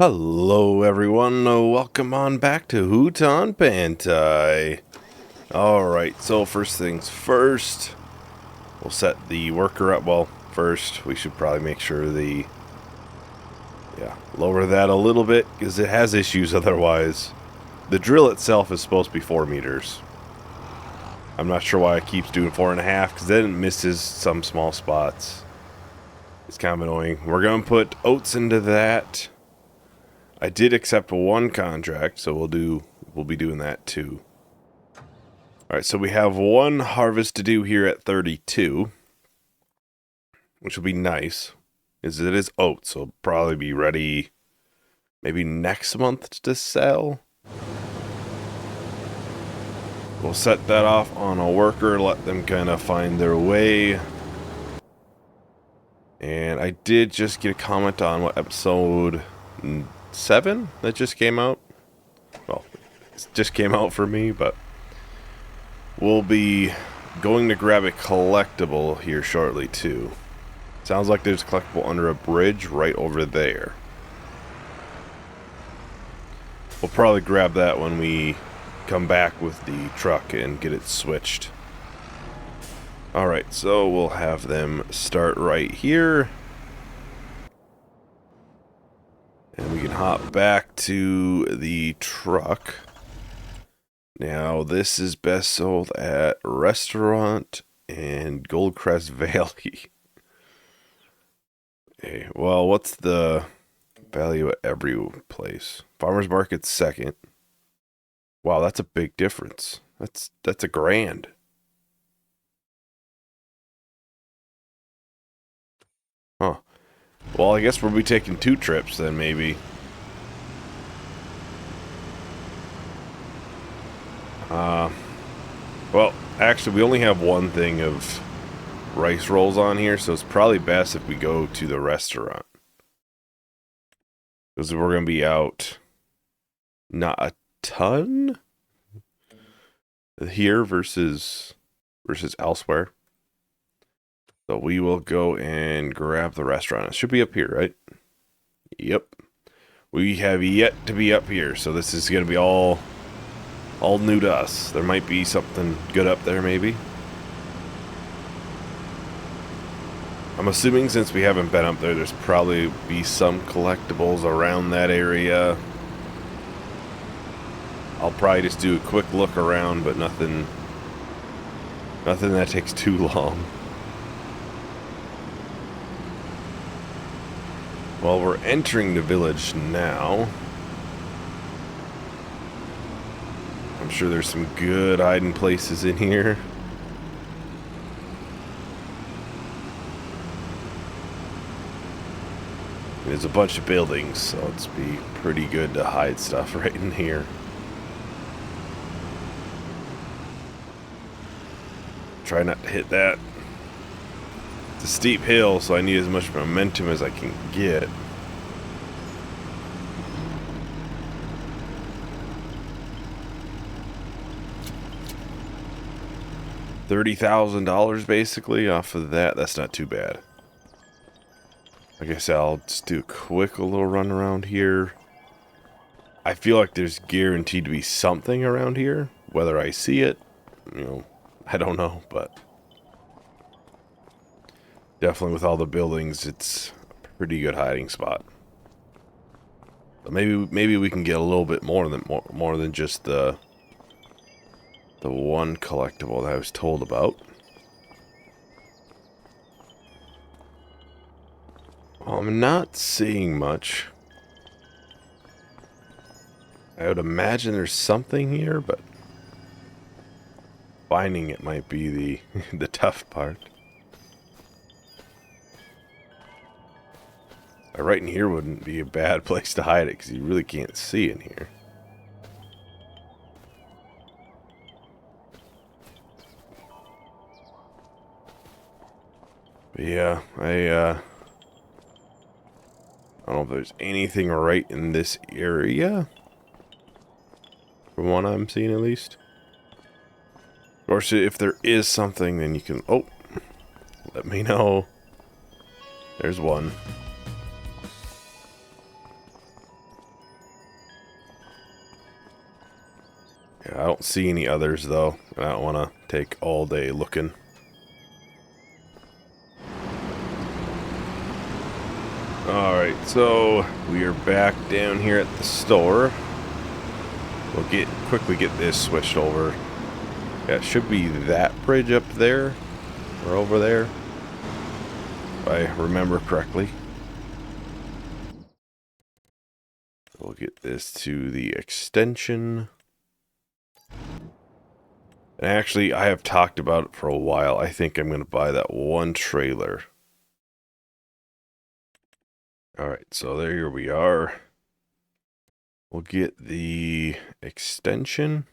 Hello everyone, welcome on back to Hutan Pantai. Alright, so first things first, we'll set the worker up. Well, first we should probably make sure lower that a little bit, because it has issues otherwise. The drill itself is supposed to be 4 meters. I'm not sure why it keeps doing 4.5, because then it misses some small spots. It's kind of annoying. We're going to put oats into that. I did accept one contract, so we'll be doing that too. Alright, so we have one harvest to do here at 32, which will be nice, as it is oats, so it'll probably be ready maybe next month to sell. We'll set that off on a worker, let them kind of find their way. And I did just get a comment on what episode 7 that just came out. Well, it just came out for me, but we'll be going to grab a collectible here shortly too. Sounds like there's a collectible under a bridge right over there. We'll probably grab that when we come back with the truck and get it switched. Alright, so we'll have them start right here. And we can hop back to the truck. Now, this is best sold at Restaurant and Goldcrest Valley. Okay, well, what's the value at every place? Farmer's Market's second. Wow, that's a big difference. That's $1,000. Huh. Well, I guess we'll be taking 2 trips then, maybe. Well, actually, we only have one thing of rice rolls on here, so it's probably best if we go to the restaurant. Because we're going to be out not a ton here versus elsewhere. So we will go and grab the restaurant. It should be up here, right? Yep. We have yet to be up here, so this is going to be all new to us. There might be something good up there, maybe. I'm assuming since we haven't been up there, there's probably be some collectibles around that area. I'll probably just do a quick look around, but nothing that takes too long. Well, we're entering the village now. I'm sure there's some good hiding places in here. There's a bunch of buildings, so it's be pretty good to hide stuff right in here. Try not to hit that. It's a steep hill, so I need as much momentum as I can get. $30,000 basically off of that. That's not too bad. I guess I'll just do a quick little run around here. I feel like there's guaranteed to be something around here. Whether I see it, I don't know, but definitely with all the buildings, it's a pretty good hiding spot. But maybe we can get a little bit more than just the one collectible that I was told about. I'm not seeing much. I would imagine there's something here, but finding it might be the tough part. Right in here wouldn't be a bad place to hide it, because you really can't see in here. But yeah, I don't know if there's anything right in this area. From what I'm seeing, at least. Of course, if there is something, then you can... Oh! Let me know. There's one. Yeah, I don't see any others though, and I don't want to take all day looking. Alright, so we are back down here at the store. We'll quickly get this switched over. Yeah, it should be that bridge up there, or over there, if I remember correctly. We'll get this to the extension. And actually, I have talked about it for a while. I think I'm going to buy that one trailer. Alright, so there we are. We'll get the extension.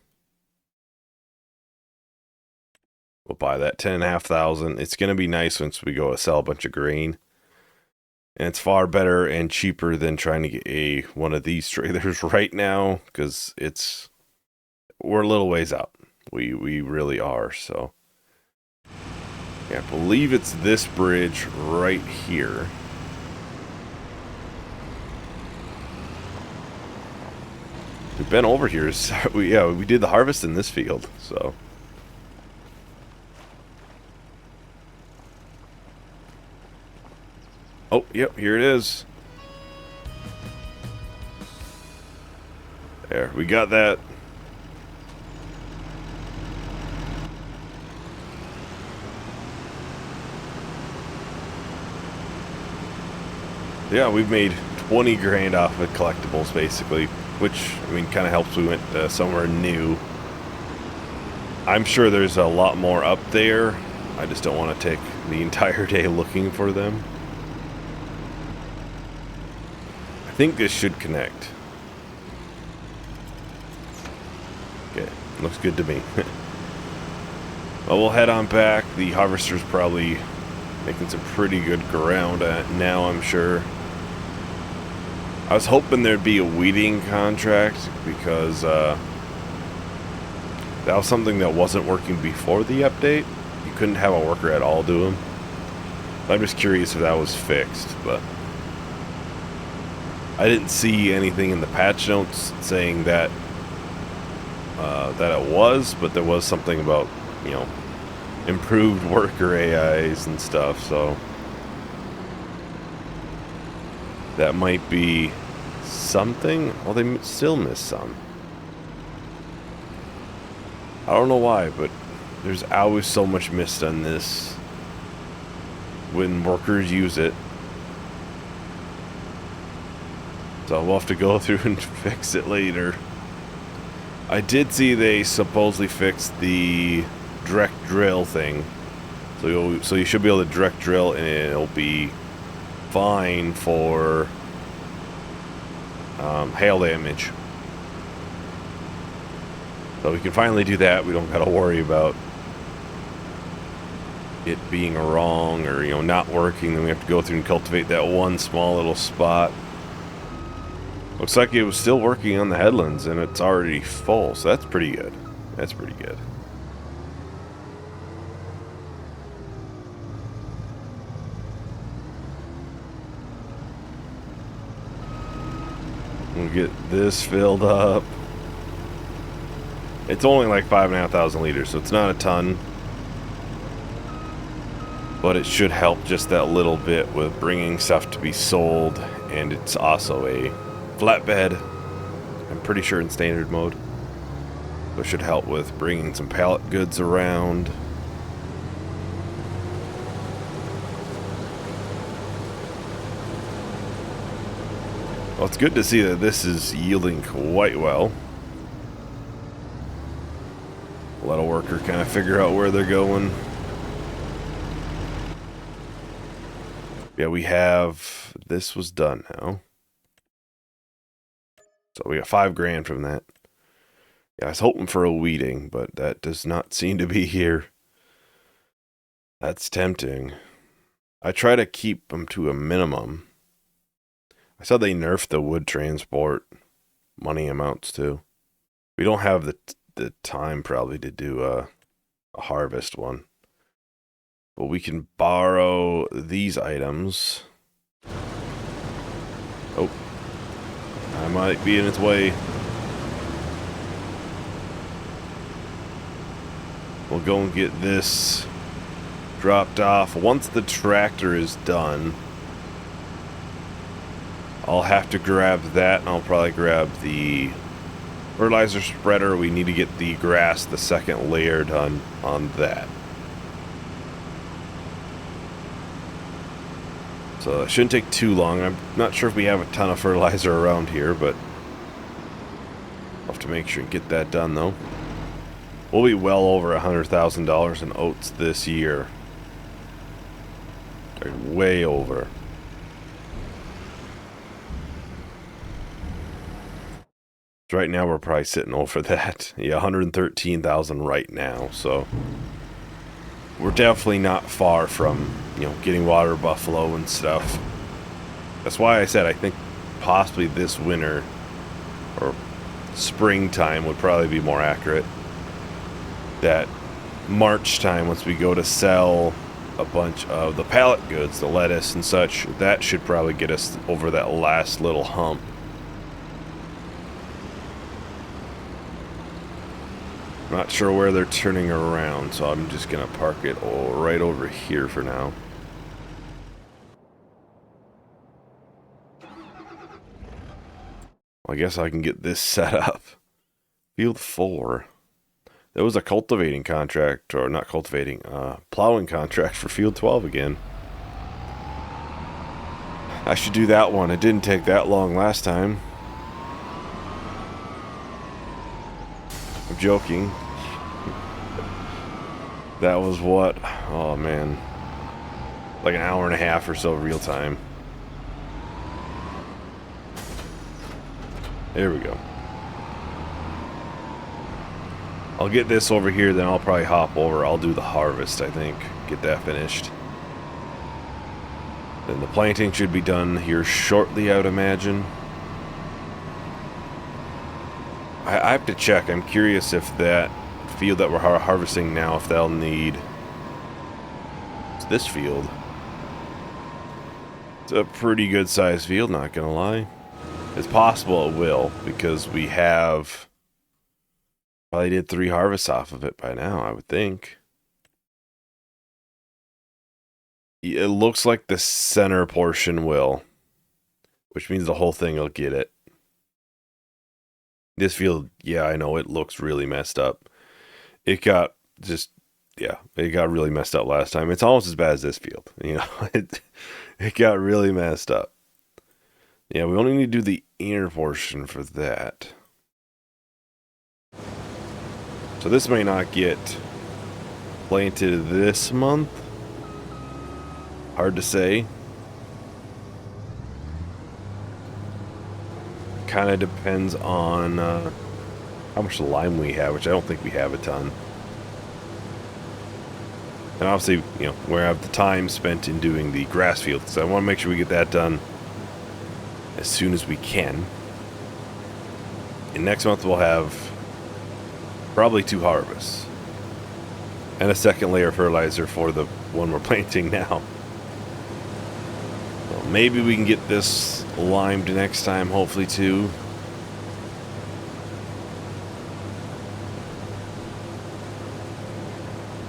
We'll buy that 10,500. It's going to be nice once we go sell a bunch of grain. And it's far better and cheaper than trying to get one of these trailers right now, because we're a little ways out. We really are. So yeah, I believe it's this bridge right here. We've been over here. We did the harvest in this field. So oh, yep, here it is. There, we got that. Yeah, we've made 20 grand off of collectibles, basically. Which, I mean, kind of helps we went somewhere new. I'm sure there's a lot more up there. I just don't want to take the entire day looking for them. I think this should connect. Okay, looks good to me. Well, we'll head on back. The harvester's probably making some pretty good ground now, I'm sure. I was hoping there'd be a weeding contract, because that was something that wasn't working before the update. You couldn't have a worker at all do them. I'm just curious if that was fixed, but I didn't see anything in the patch notes saying that it was, but there was something about, you know, improved worker AIs and stuff, so that might be something. Well, they still miss some. I don't know why, but there's always so much missed on this when workers use it. So we'll have to go through and fix it later. I did see they supposedly fixed the direct drill thing. So you should be able to direct drill and it'll be fine for hail damage. So we can finally do that. We don't gotta worry about it being wrong or, you know, not working. Then we have to go through and cultivate that one small little spot. Looks like it was still working on the headlands and it's already full, so that's pretty good. That's pretty good. We'll get this filled up. It's only like 5,500 liters, so it's not a ton. But it should help just that little bit with bringing stuff to be sold. And it's also a flatbed, I'm pretty sure in standard mode. So it should help with bringing some pallet goods around. Well, it's good to see that this is yielding quite well. Let a worker kind of figure out where they're going. Yeah, we have... This was done now. So we got 5 grand from that. Yeah, I was hoping for a weeding, but that does not seem to be here. That's tempting. I try to keep them to a minimum. I saw they nerfed the wood transport money amounts too. We don't have the time probably to do a harvest one. But we can borrow these items. Oh. I might be in its way. We'll go and get this dropped off. Once the tractor is done, I'll have to grab that, and I'll probably grab the fertilizer spreader. We need to get the grass, the second layer, done on that. So it shouldn't take too long. I'm not sure if we have a ton of fertilizer around here, but I'll have to make sure and get that done, though. We'll be well over $100,000 in oats this year. Like, way over. Right now we're probably sitting over that. Yeah, 113,000 right now, so we're definitely not far from, you know, getting water buffalo and stuff. That's why I said I think possibly this winter or springtime would probably be more accurate. That March time, once we go to sell a bunch of the pallet goods, the lettuce and such, that should probably get us over that last little hump. Not sure where they're turning around, so I'm just gonna park it right over here for now. I guess I can get this set up. Field 4. There was a cultivating contract, or not cultivating, plowing contract for Field 12 again. I should do that one. It didn't take that long last time. I'm joking. That was what? Oh man. Like an hour and a half or so real time. There we go. I'll get this over here, then I'll probably hop over. I'll do the harvest, I think. Get that finished. Then the planting should be done here shortly, I would imagine. I have to check. I'm curious if that field that we're harvesting now, if they'll need... It's this field. It's a pretty good sized field, not gonna lie. It's possible it will, because we have... Probably did 3 harvests off of it by now, I would think. It looks like the center portion will, which means the whole thing will get it. This field, yeah, I know, it looks really messed up. It got just, yeah, it got really messed up last time. It's almost as bad as this field, you know. It got really messed up. Yeah, we only need to do the inner portion for that. So this may not get planted this month. Hard to say. Kind of depends on how much lime we have, which I don't think we have a ton. And obviously, you know, we have the time spent in doing the grass field, so I want to make sure we get that done as soon as we can. And next month we'll have probably 2 harvests. And a second layer of fertilizer for the one we're planting now. Well, maybe we can get this limed next time, hopefully, too.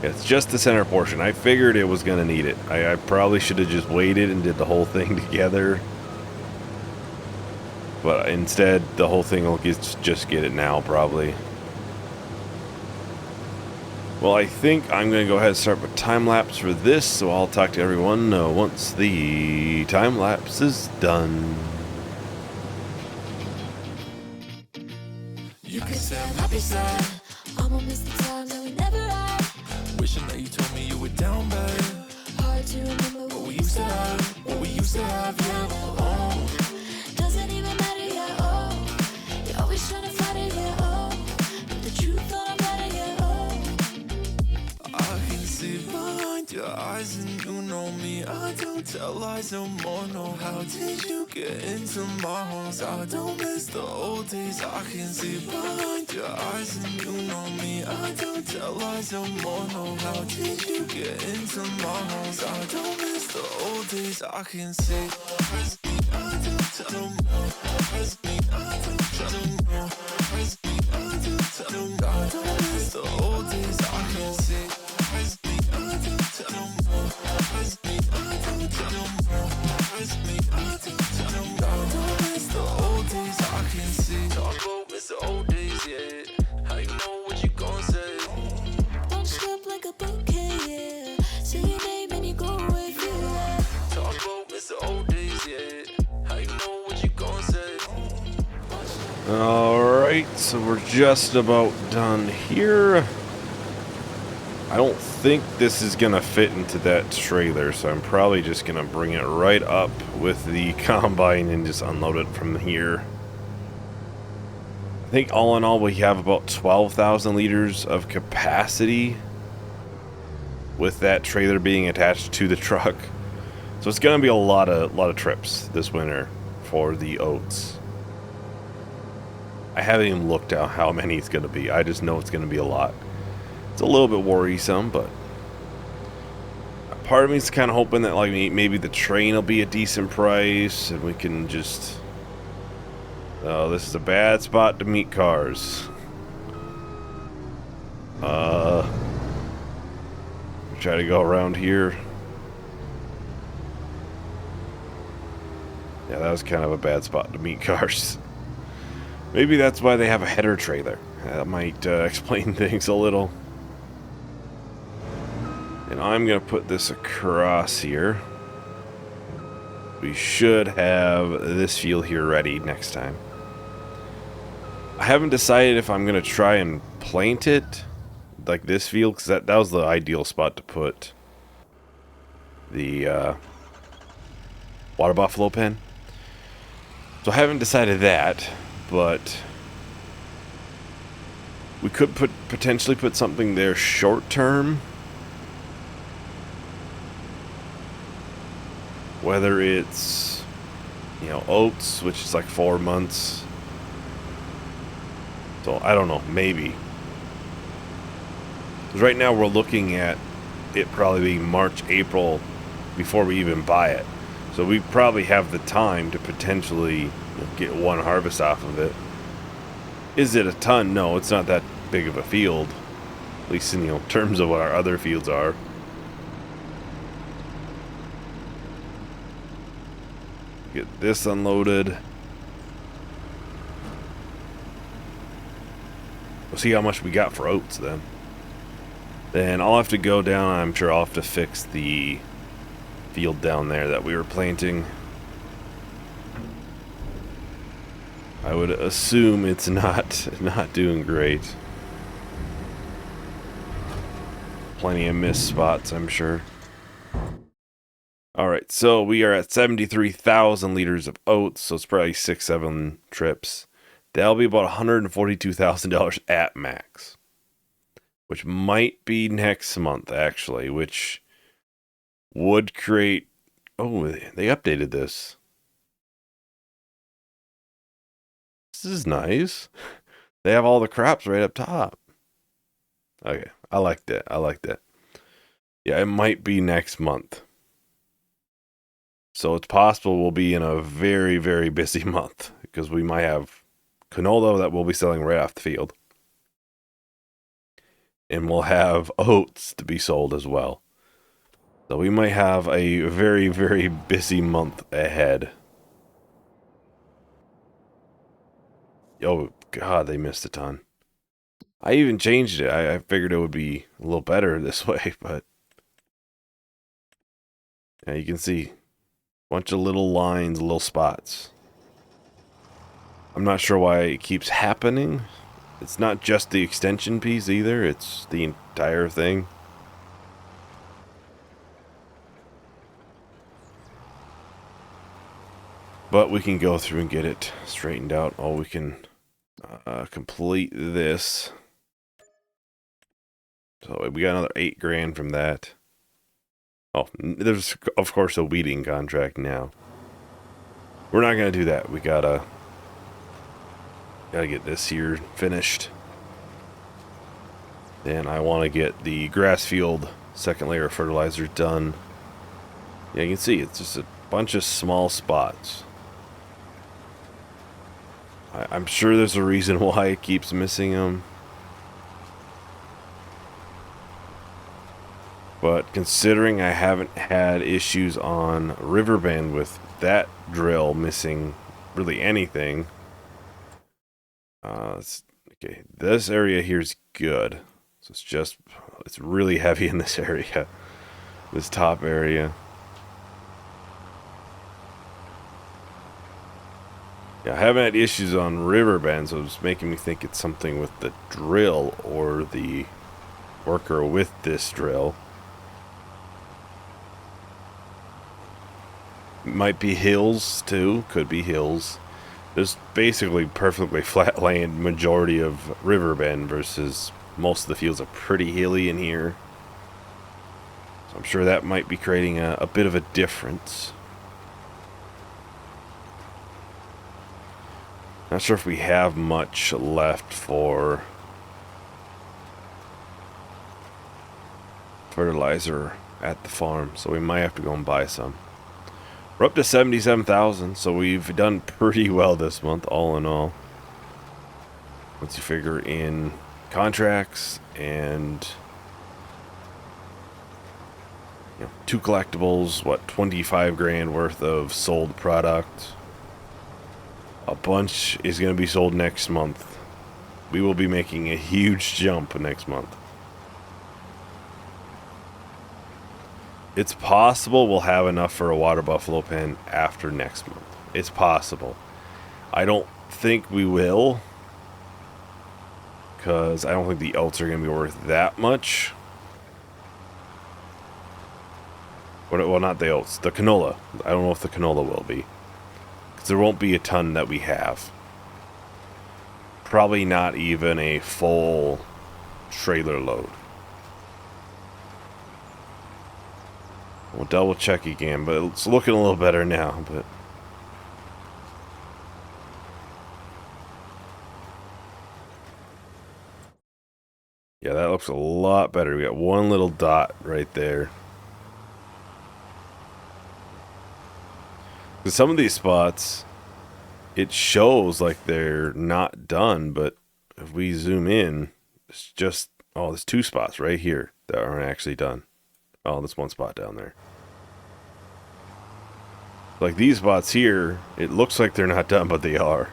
It's just the center portion. I figured it was going to need it. I probably should have just waited and did the whole thing together. But instead, the whole thing will just get it now, probably. Well, I think I'm going to go ahead and start with time-lapse for this, so I'll talk to everyone once the time-lapse is done. You can say I'm happy sad. I'm gonna miss the time that we never had. Wishing that you told me you were down bad. Hard to remember what we used to have. What we used to have, yeah. Oh, doesn't even matter, yeah. Oh, you're always trying to fight it, yeah. Oh, but the truth on a matter, yeah. Oh, I can see behind your eyes and you know me. I don't tell lies no more, no. How did you get into my homes? I don't miss the old days. I can see behind your eyes and you know me. I don't tell lies no more, no. How did you get into my homes? I don't miss the old days. I can see. I don't tell no more. I don't tell no more. I don't tell no more. I don't miss the old days. I can see. Alright, so we're just about done here. I don't think this is going to fit into that trailer, so I'm probably just going to bring it right up with the combine and just unload it from here. I think all in all we have about 12,000 liters of capacity with that trailer being attached to the truck. So it's going to be a lot of trips this winter for the oats. I haven't even looked at how many it's going to be. I just know it's going to be a lot. It's a little bit worrisome, but part of me is kind of hoping that like maybe the train will be a decent price and we can just... Oh, this is a bad spot to meet cars. Try to go around here. Yeah, that was kind of a bad spot to meet cars. Maybe that's why they have a header trailer. That might explain things a little. And I'm going to put this across here. We should have this field here ready next time. I haven't decided if I'm going to try and plant it like this field, because that was the ideal spot to put the water buffalo pen. So I haven't decided that, but we could potentially put something there short term. Whether it's, you know, oats, which is like 4 months. So I don't know, maybe. Because right now we're looking at it probably being March, April before we even buy it. So we probably have the time to potentially get one harvest off of it. Is it a ton? No, it's not that big of a field. At least in, terms of what our other fields are. Get this unloaded. We'll see how much we got for oats then. Then I'll have to go down. I'm sure I'll have to fix the field down there that we were planting. I would assume it's not doing great. Plenty of missed spots, I'm sure. Alright, so we are at 73,000 liters of oats, so it's probably 6-7 trips. That'll be about $142,000 at max. Which might be next month, actually, which would create... Oh, they updated this. This is nice. They have all the crops right up top. Okay, I like that. I like that. Yeah, it might be next month. So it's possible we'll be in a very, very busy month because we might have canola that we'll be selling right off the field. And we'll have oats to be sold as well. So we might have a very, very busy month ahead. Oh, God, they missed a ton. I even changed it. I figured it would be a little better this way, but... Yeah, you can see. Bunch of little lines, little spots. I'm not sure why it keeps happening. It's not just the extension piece either. It's the entire thing. But we can go through and get it straightened out. Oh, we can complete this. So we got another $8,000 from that. Oh, there's of course a weeding contract now. We're not gonna do that. We gotta get this here finished. Then I want to get the grass field second layer of fertilizer done. Yeah, you can see it's just a bunch of small spots. I'm sure there's a reason why it keeps missing them. But considering I haven't had issues on Riverbend with that drill missing really anything. Okay, this area here is good. So it's really heavy in this area. This top area. Yeah, I haven't had issues on riverbend, so it's making me think it's something with the drill or the worker with this drill. Might be hills too, could be hills. There's basically perfectly flat land majority of riverbend versus most of the fields are pretty hilly in here. So I'm sure that might be creating a bit of a difference. Not sure if we have much left for fertilizer at the farm, so we might have to go and buy some. We're up to 77,000, so we've done pretty well this month, all in all. Once you figure in contracts and 2 collectibles, what, 25 grand worth of sold product. A bunch is going to be sold next month. We will be making a huge jump next month. It's possible we'll have enough for a water buffalo pen after next month. It's possible. I don't think we will, because I don't think the oats are going to be worth that much. Well, not the oats. The canola. I don't know if the canola will be. Because there won't be a ton that we have. Probably not even a full trailer load. We'll double check again, but it's looking a little better now. But yeah, that looks a lot better. We got one little dot right there. Because some of these spots, it shows like they're not done, but if we zoom in, it's just, oh, there's 2 spots right here that aren't actually done. Oh, there's 1 spot down there. Like these spots here, it looks like they're not done, but they are.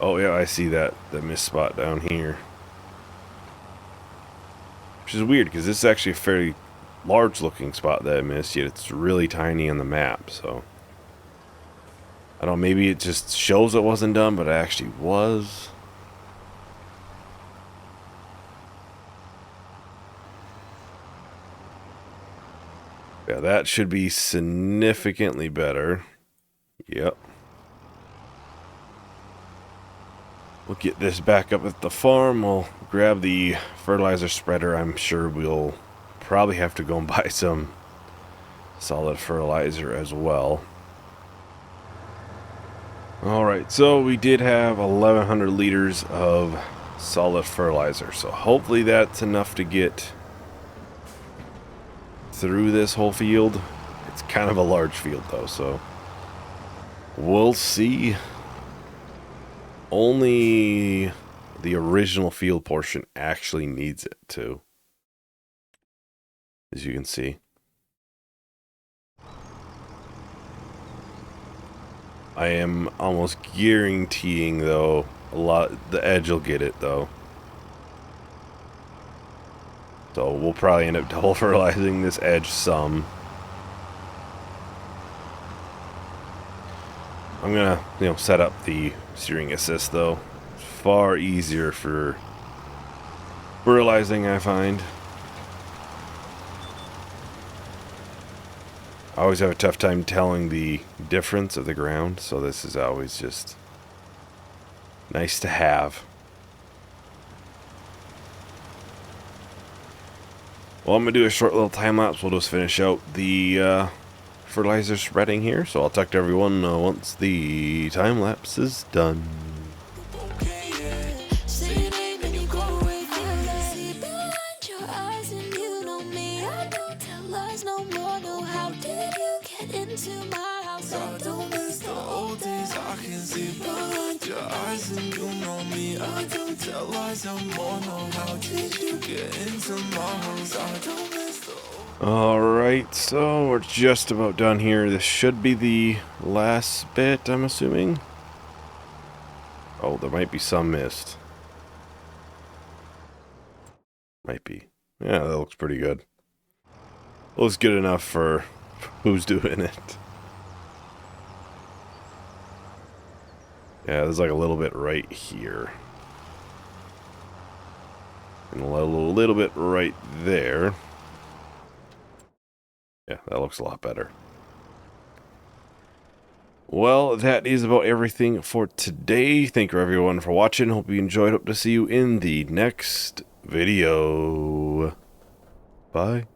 Oh yeah, I see that missed spot down here. Which is weird, because this is actually a fairly large looking spot that I missed, yet it's really tiny on the map, so I don't know, maybe it just shows it wasn't done, but it actually was. Yeah, that should be significantly better. Yep. We'll get this back up at the farm. We'll grab the fertilizer spreader. I'm sure we'll probably have to go and buy some solid fertilizer as well. Alright, so we did have 1,100 liters of solid fertilizer. So hopefully that's enough to get through this whole field. It's kind of a large field though, so we'll see. Only the original field portion actually needs it too, as you can see. I am almost guaranteeing though the edge will get it though. So we'll probably end up double fertilizing this edge some. I'm gonna, set up the steering assist though. It's far easier for fertilizing, I find. I always have a tough time telling the difference of the ground, so this is always just nice to have. Well, I'm gonna do a short little time lapse. We'll just finish out the fertilizer spreading here, so I'll talk to everyone once the time lapse is done. Okay, yeah. Say your name and you go away from me. See behind your eyes and you know me. I don't tell lies no more. No, how did you get into my house? I don't miss the old days. I can see behind your eyes and you know me. I don't tell lies no more. No, how did you get into my house? I don't miss the old. Alright, so we're just about done here. This should be the last bit, I'm assuming. Oh, there might be some missed. Might be. Yeah, that looks pretty good. Looks good enough for who's doing it. Yeah, there's like a little bit right here. And a little bit right there. Yeah, that looks a lot better. Well, that is about everything for today. Thank you everyone for watching. Hope you enjoyed. Hope to see you in the next video. Bye.